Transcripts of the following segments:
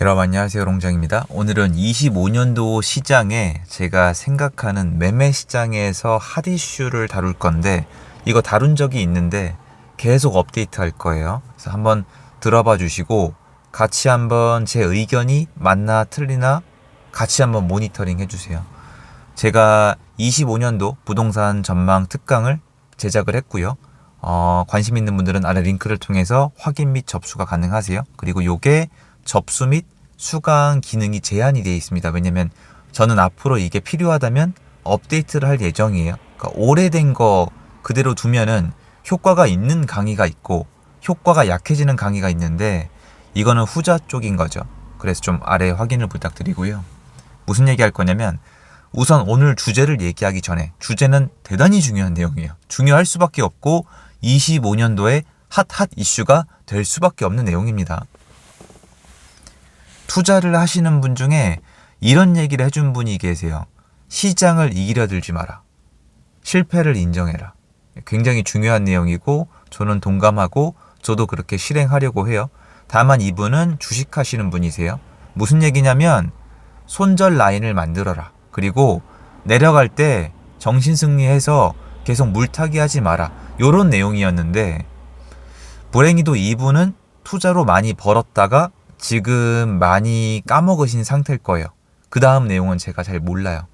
여러분 안녕하세요, 롱장입니다. 오늘은 25년도 시장에 제가 생각하는 매매 시장에서 핫 이슈를 다룰 건데, 이거 다룬 적이 있는데 계속 업데이트 할 거예요. 그래서 한번 들어봐 주시고 같이 한번 제 의견이 맞나 틀리나 같이 한번 모니터링 해주세요. 제가 25년도 부동산 전망 특강을 제작을 했고요. 관심 있는 분들은 아래 링크를 통해서 확인 및 접수가 가능하세요. 그리고 요게 접수 및 수강 기능이 제한이 되어 있습니다. 왜냐면 저는 앞으로 이게 필요하다면 업데이트를 할 예정이에요. 그러니까 오래된 거 그대로 두면은 효과가 있는 강의가 있고 효과가 약해지는 강의가 있는데, 이거는 후자 쪽인 거죠. 그래서 좀 아래 확인을 부탁드리고요. 무슨 얘기 할 거냐면, 우선 오늘 주제를 얘기하기 전에, 주제는 대단히 중요한 내용이에요. 중요할 수밖에 없고 25년도에 핫 이슈가 될 수밖에 없는 내용입니다. 투자를 하시는 분 중에 이런 얘기를 해준 분이 계세요. 시장을 이기려 들지 마라. 실패를 인정해라. 굉장히 중요한 내용이고 저는 동감하고 저도 그렇게 실행하려고 해요. 다만 이분은 주식하시는 분이세요. 무슨 얘기냐면, 손절 라인을 만들어라. 그리고 내려갈 때 정신승리해서 계속 물타기 하지 마라. 요런 내용이었는데, 불행히도 이분은 투자로 많이 벌었다가 지금 많이 까먹으신 상태일 거예요. 그 다음 내용은 제가 잘 몰라요.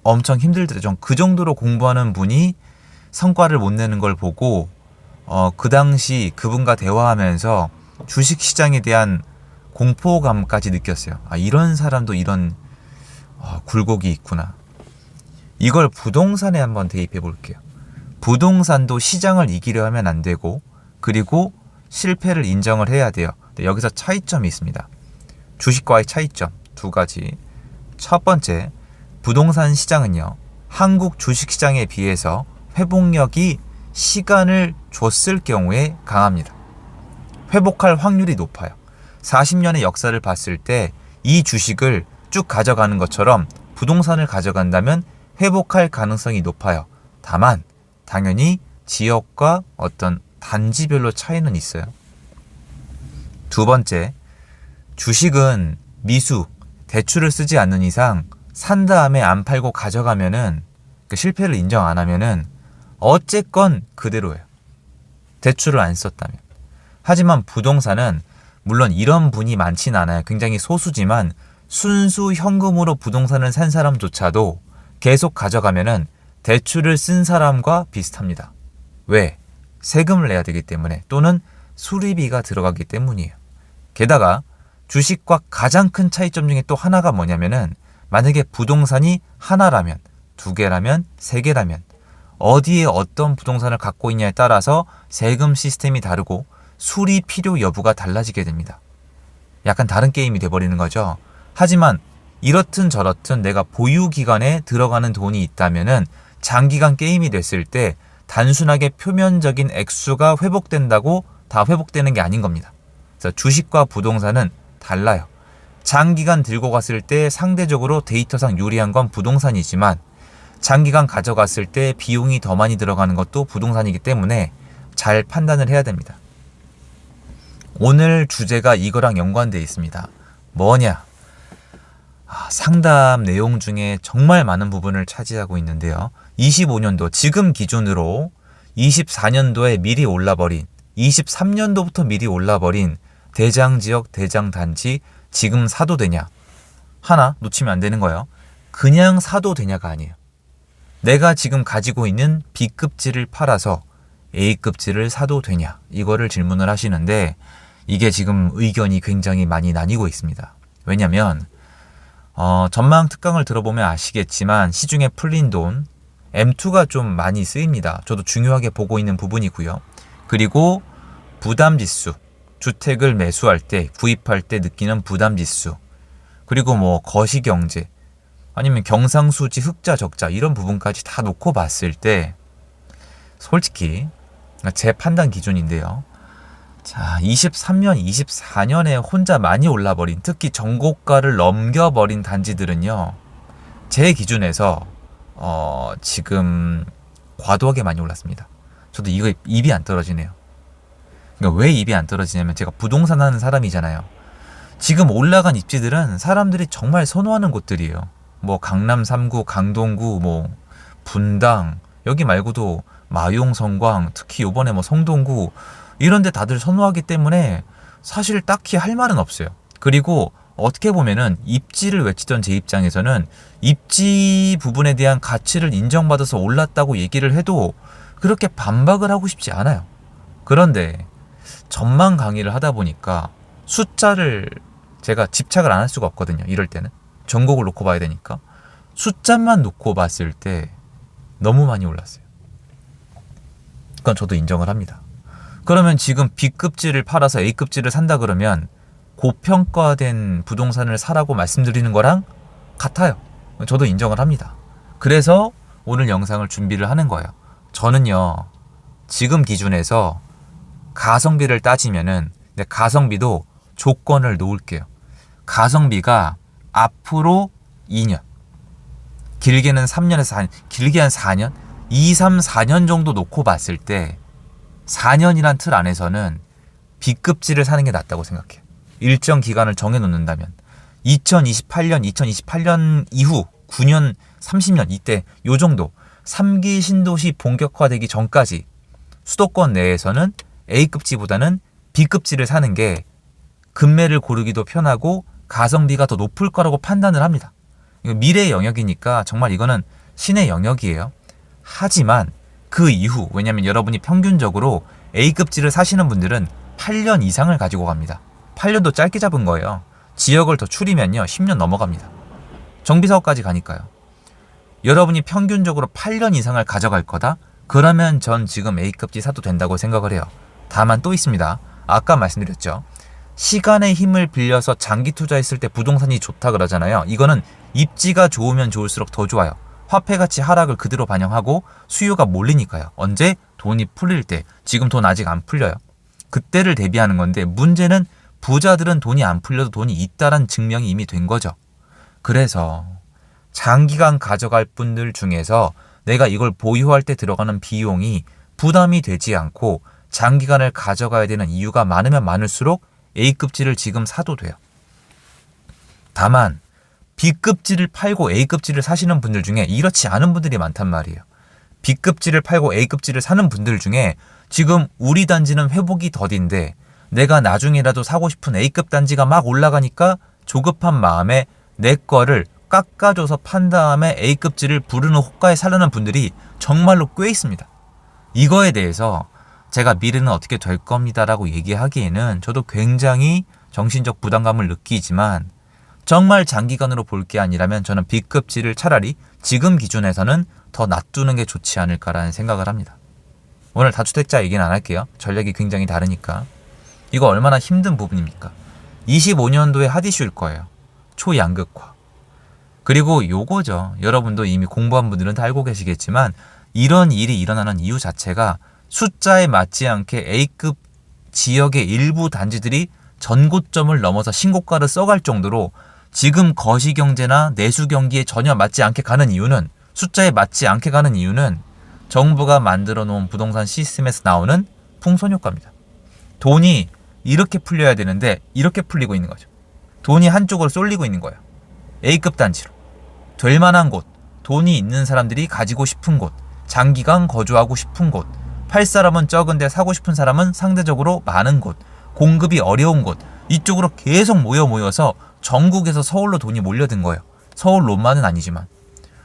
엄청 힘들더라고요. 그 정도로 공부하는 분이 성과를 못 내는 걸 보고 그 당시 그분과 대화하면서 주식시장에 대한 공포감까지 느꼈어요. 이런 사람도 이런 굴곡이 있구나. 이걸 부동산에 한번 대입해 볼게요. 부동산도 시장을 이기려 하면 안 되고, 그리고 실패를 인정을 해야 돼요. 여기서 차이점이 있습니다. 주식과의 차이점 두 가지. 첫 번째, 부동산 시장은요, 한국 주식시장에 비해서 회복력이 시간을 줬을 경우에 강합니다. 회복할 확률이 높아요. 40년의 역사를 봤을 때 이 주식을 쭉 가져가는 것처럼 부동산을 가져간다면 회복할 가능성이 높아요. 다만 당연히 지역과 어떤 단지별로 차이는 있어요. 두 번째, 주식은 미수, 대출을 쓰지 않는 이상 산 다음에 안 팔고 가져가면은, 그 실패를 인정 안 하면은 어쨌건 그대로예요. 대출을 안 썼다면. 하지만 부동산은 물론 이런 분이 많진 않아요. 굉장히 소수지만 순수 현금으로 부동산을 산 사람조차도 계속 가져가면은 대출을 쓴 사람과 비슷합니다. 왜? 세금을 내야 되기 때문에, 또는 수리비가 들어가기 때문이에요. 게다가 주식과 가장 큰 차이점 중에 또 하나가 뭐냐면은, 만약에 부동산이 하나라면, 두 개라면, 세 개라면 어디에 어떤 부동산을 갖고 있냐에 따라서 세금 시스템이 다르고 수리 필요 여부가 달라지게 됩니다. 약간 다른 게임이 돼버리는 거죠. 하지만 이렇든 저렇든 내가 보유기간에 들어가는 돈이 있다면은 장기간 게임이 됐을 때 단순하게 표면적인 액수가 회복된다고 다 회복되는 게 아닌 겁니다. 그래서 주식과 부동산은 달라요. 장기간 들고 갔을 때 상대적으로 데이터상 유리한 건 부동산이지만, 장기간 가져갔을 때 비용이 더 많이 들어가는 것도 부동산이기 때문에 잘 판단을 해야 됩니다. 오늘 주제가 이거랑 연관되어 있습니다. 뭐냐? 상담 내용 중에 정말 많은 부분을 차지하고 있는데요. 25년도 지금 기준으로 24년도에 미리 올라버린, 23년도부터 미리 올라버린 대장지역, 대장단지 지금 사도 되냐? 하나 놓치면 안 되는 거예요. 그냥 사도 되냐가 아니에요. 내가 지금 가지고 있는 B급지를 팔아서 A급지를 사도 되냐? 이거를 질문을 하시는데, 이게 지금 의견이 굉장히 많이 나뉘고 있습니다. 왜냐면 전망 특강을 들어보면 아시겠지만 시중에 풀린 돈 M2가 좀 많이 쓰입니다. 저도 중요하게 보고 있는 부분이고요. 그리고 부담지수, 주택을 매수할 때, 구입할 때 느끼는 부담지수, 그리고 뭐 거시경제, 아니면 경상수지, 흑자, 적자 이런 부분까지 다 놓고 봤을 때, 솔직히 제 판단 기준인데요. 자, 23년, 24년에 혼자 많이 올라버린, 특히 정고가를 넘겨버린 단지들은요, 제 기준에서 지금 과도하게 많이 올랐습니다. 저도 이거 입이 안 떨어지네요. 그러니까 왜 입이 안 떨어지냐면, 제가 부동산 하는 사람이잖아요. 지금 올라간 입지들은 사람들이 정말 선호하는 곳들이에요. 뭐 강남 3구, 강동구, 뭐 분당, 여기 말고도 마용, 성광, 특히 요번에 뭐 성동구 이런 데 다들 선호하기 때문에 사실 딱히 할 말은 없어요. 그리고 어떻게 보면은 입지를 외치던 제 입장에서는 입지 부분에 대한 가치를 인정받아서 올랐다고 얘기를 해도 그렇게 반박을 하고 싶지 않아요. 그런데 전망 강의를 하다 보니까 숫자를 제가 집착을 안 할 수가 없거든요. 이럴 때는 전곡을 놓고 봐야 되니까 숫자만 놓고 봤을 때 너무 많이 올랐어요. 그건 저도 인정을 합니다. 그러면 지금 B급지를 팔아서 A급지를 산다 그러면 고평가된 부동산을 사라고 말씀드리는 거랑 같아요. 저도 인정을 합니다. 그래서 오늘 영상을 준비를 하는 거예요. 저는요, 지금 기준에서 가성비를 따지면은, 근데 가성비도 조건을 놓을게요. 가성비가 앞으로 2년, 길게는 3년에서 4년, 길게 한 4년? 2, 3, 4년 정도 놓고 봤을 때 4년이란 틀 안에서는 B급지를 사는 게 낫다고 생각해요. 일정 기간을 정해놓는다면 2028년 이후 9년, 30년 이때 요 정도 3기 신도시 본격화되기 전까지 수도권 내에서는 A급지보다는 B급지를 사는 게 금매를 고르기도 편하고 가성비가 더 높을 거라고 판단을 합니다. 미래의 영역이니까 정말 이거는 신의 영역이에요. 하지만 그 이후, 왜냐면 여러분이 평균적으로 A급지를 사시는 분들은 8년 이상을 가지고 갑니다. 8년도 짧게 잡은 거예요. 지역을 더 추리면요 10년 넘어갑니다. 정비사업까지 가니까요. 여러분이 평균적으로 8년 이상을 가져갈 거다? 그러면 전 지금 A급지 사도 된다고 생각을 해요. 다만 또 있습니다. 아까 말씀드렸죠. 시간의 힘을 빌려서 장기 투자했을 때 부동산이 좋다 그러잖아요. 이거는 입지가 좋으면 좋을수록 더 좋아요. 화폐 가치 하락을 그대로 반영하고 수요가 몰리니까요. 언제? 돈이 풀릴 때. 지금 돈 아직 안 풀려요. 그때를 대비하는 건데 문제는 부자들은 돈이 안 풀려도 돈이 있다란 증명이 이미 된 거죠. 그래서 장기간 가져갈 분들 중에서 내가 이걸 보유할 때 들어가는 비용이 부담이 되지 않고 장기간을 가져가야 되는 이유가 많으면 많을수록 A급지를 지금 사도 돼요. 다만 B급지를 팔고 A급지를 사시는 분들 중에 이렇지 않은 분들이 많단 말이에요. B급지를 팔고 A급지를 사는 분들 중에 지금 우리 단지는 회복이 더딘데 내가 나중에라도 사고 싶은 A급 단지가 막 올라가니까 조급한 마음에 내 거를 깎아줘서 판 다음에 A급지를 부르는 호가에 사려는 분들이 정말로 꽤 있습니다. 이거에 대해서 제가 미래는 어떻게 될 겁니다라고 얘기하기에는 저도 굉장히 정신적 부담감을 느끼지만 정말 장기간으로 볼 게 아니라면 저는 B급지를 차라리 지금 기준에서는 더 놔두는 게 좋지 않을까라는 생각을 합니다. 오늘 다주택자 얘기는 안 할게요. 전략이 굉장히 다르니까. 이거 얼마나 힘든 부분입니까? 25년도에 핫 이슈일 거예요. 초양극화. 그리고 요거죠. 여러분도 이미 공부한 분들은 다 알고 계시겠지만 이런 일이 일어나는 이유 자체가 숫자에 맞지 않게 A급 지역의 일부 단지들이 전고점을 넘어서 신고가를 써갈 정도로 지금 거시경제나 내수경기에 전혀 맞지 않게 가는 이유는 숫자에 맞지 않게 가는 이유는 정부가 만들어 놓은 부동산 시스템에서 나오는 풍선효과입니다. 돈이 이렇게 풀려야 되는데 이렇게 풀리고 있는 거죠. 돈이 한쪽으로 쏠리고 있는 거예요. A급 단지로. 될 만한 곳, 돈이 있는 사람들이 가지고 싶은 곳, 장기간 거주하고 싶은 곳, 팔 사람은 적은데 사고 싶은 사람은 상대적으로 많은 곳, 공급이 어려운 곳, 이쪽으로 계속 모여서 전국에서 서울로 돈이 몰려든 거예요. 서울로만은 아니지만.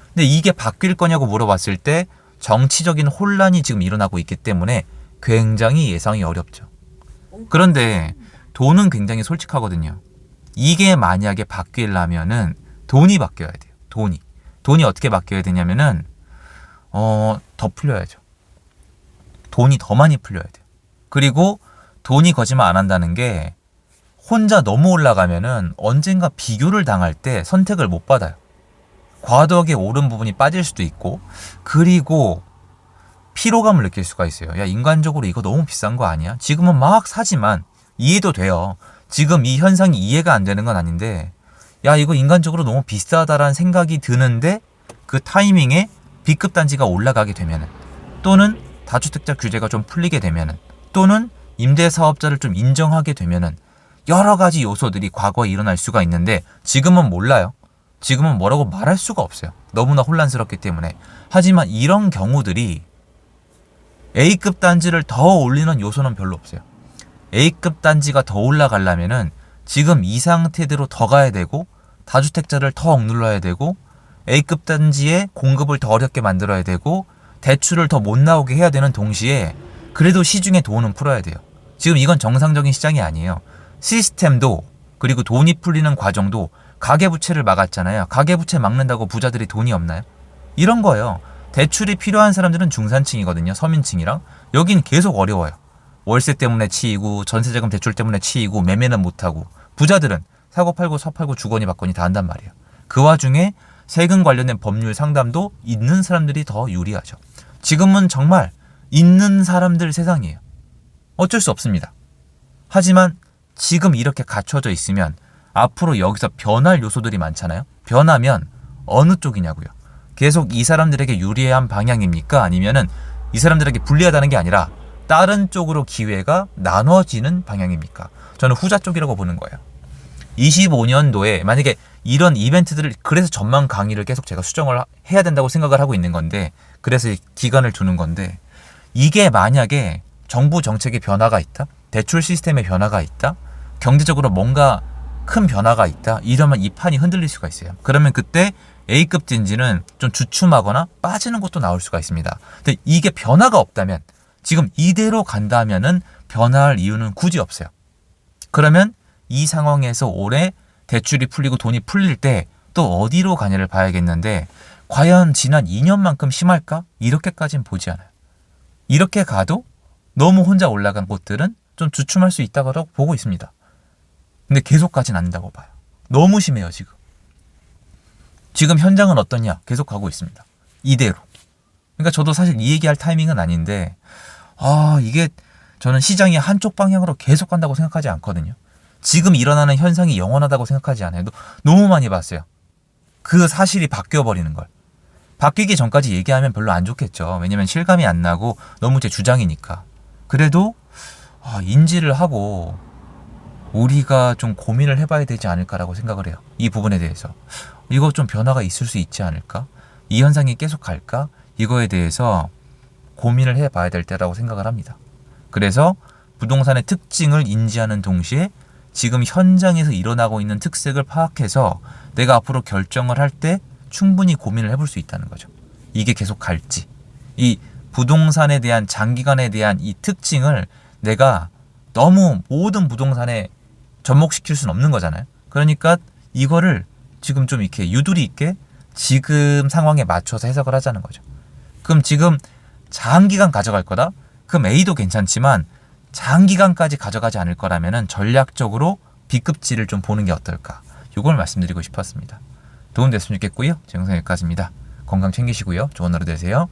근데 이게 바뀔 거냐고 물어봤을 때 정치적인 혼란이 지금 일어나고 있기 때문에 굉장히 예상이 어렵죠. 그런데 돈은 굉장히 솔직하거든요. 이게 만약에 바뀌려면은 돈이 바뀌어야 돼요. 돈이 어떻게 바뀌어야 되냐면은 더 풀려야죠. 돈이 더 많이 풀려야 돼요. 그리고 돈이 거짓말 안 한다는 게 혼자 너무 올라가면은 언젠가 비교를 당할 때 선택을 못 받아요. 과도하게 오른 부분이 빠질 수도 있고, 그리고 피로감을 느낄 수가 있어요. 야, 인간적으로 이거 너무 비싼 거 아니야? 지금은 막 사지만 이해도 돼요. 지금 이 현상이 이해가 안 되는 건 아닌데, 야, 이거 인간적으로 너무 비싸다라는 생각이 드는데 그 타이밍에 B급 단지가 올라가게 되면은, 또는 다주택자 규제가 좀 풀리게 되면은, 또는 임대사업자를 좀 인정하게 되면은 여러 가지 요소들이 과거에 일어날 수가 있는데 지금은 몰라요. 지금은 뭐라고 말할 수가 없어요. 너무나 혼란스럽기 때문에. 하지만 이런 경우들이 A급 단지를 더 올리는 요소는 별로 없어요. A급 단지가 더 올라가려면은 지금 이 상태대로 더 가야 되고 다주택자를 더 억눌러야 되고 A급 단지의 공급을 더 어렵게 만들어야 되고 대출을 더 못 나오게 해야 되는 동시에 그래도 시중에 돈은 풀어야 돼요. 지금 이건 정상적인 시장이 아니에요. 시스템도 그리고 돈이 풀리는 과정도 가계부채를 막았잖아요. 가계부채 막는다고 부자들이 돈이 없나요? 이런 거예요. 대출이 필요한 사람들은 중산층이거든요. 서민층이랑. 여긴 계속 어려워요. 월세 때문에 치이고 전세자금 대출 때문에 치이고 매매는 못하고 부자들은 사고 팔고 서 팔고 주거니 받거니 다 한단 말이에요. 그 와중에 세금 관련된 법률 상담도 있는 사람들이 더 유리하죠. 지금은 정말 있는 사람들 세상이에요. 어쩔 수 없습니다. 하지만 지금 이렇게 갖춰져 있으면 앞으로 여기서 변할 요소들이 많잖아요. 변하면 어느 쪽이냐고요. 계속 이 사람들에게 유리한 방향입니까? 아니면은 이 사람들에게 불리하다는 게 아니라 다른 쪽으로 기회가 나눠지는 방향입니까? 저는 후자 쪽이라고 보는 거예요. 25년도에 만약에 이런 이벤트들을 그래서 전망 강의를 계속 제가 수정을 해야 된다고 생각을 하고 있는 건데 그래서 기간을 두는 건데 이게 만약에 정부 정책의 변화가 있다? 대출 시스템의 변화가 있다? 경제적으로 뭔가 큰 변화가 있다? 이러면 이 판이 흔들릴 수가 있어요. 그러면 그때 A급 진지는 좀 주춤하거나 빠지는 것도 나올 수가 있습니다. 근데 이게 변화가 없다면 지금 이대로 간다면은 변화할 이유는 굳이 없어요. 그러면 이 상황에서 올해 대출이 풀리고 돈이 풀릴 때 또 어디로 가냐를 봐야겠는데 과연 지난 2년만큼 심할까? 이렇게까지는 보지 않아요. 이렇게 가도 너무 혼자 올라간 곳들은 좀 주춤할 수 있다고 보고 있습니다. 근데 계속 가진 않는다고 봐요. 너무 심해요, 지금. 지금 현장은 어떠냐? 계속 가고 있습니다. 이대로. 그러니까 저도 사실 이 얘기할 타이밍은 아닌데 이게 저는 시장이 한쪽 방향으로 계속 간다고 생각하지 않거든요. 지금 일어나는 현상이 영원하다고 생각하지 않아요. 너무 많이 봤어요. 그 사실이 바뀌어버리는 걸. 바뀌기 전까지 얘기하면 별로 안 좋겠죠. 왜냐면 실감이 안 나고 너무 제 주장이니까. 그래도 인지를 하고 우리가 좀 고민을 해봐야 되지 않을까라고 생각을 해요. 이 부분에 대해서. 이거 좀 변화가 있을 수 있지 않을까? 이 현상이 계속 갈까? 이거에 대해서 고민을 해봐야 될 때라고 생각을 합니다. 그래서 부동산의 특징을 인지하는 동시에 지금 현장에서 일어나고 있는 특색을 파악해서 내가 앞으로 결정을 할 때 충분히 고민을 해볼 수 있다는 거죠. 이게 계속 갈지. 이 부동산에 대한 장기간에 대한 이 특징을 내가 너무 모든 부동산에 접목시킬 수는 없는 거잖아요. 그러니까 이거를 지금 좀 이렇게 유두리 있게 지금 상황에 맞춰서 해석을 하자는 거죠. 그럼 지금 장기간 가져갈 거다? 그럼 A도 괜찮지만 장기간까지 가져가지 않을 거라면은 전략적으로 B급지를 좀 보는 게 어떨까? 이걸 말씀드리고 싶었습니다. 도움됐으면 좋겠고요. 제 영상 여기까지입니다. 건강 챙기시고요. 좋은 하루 되세요.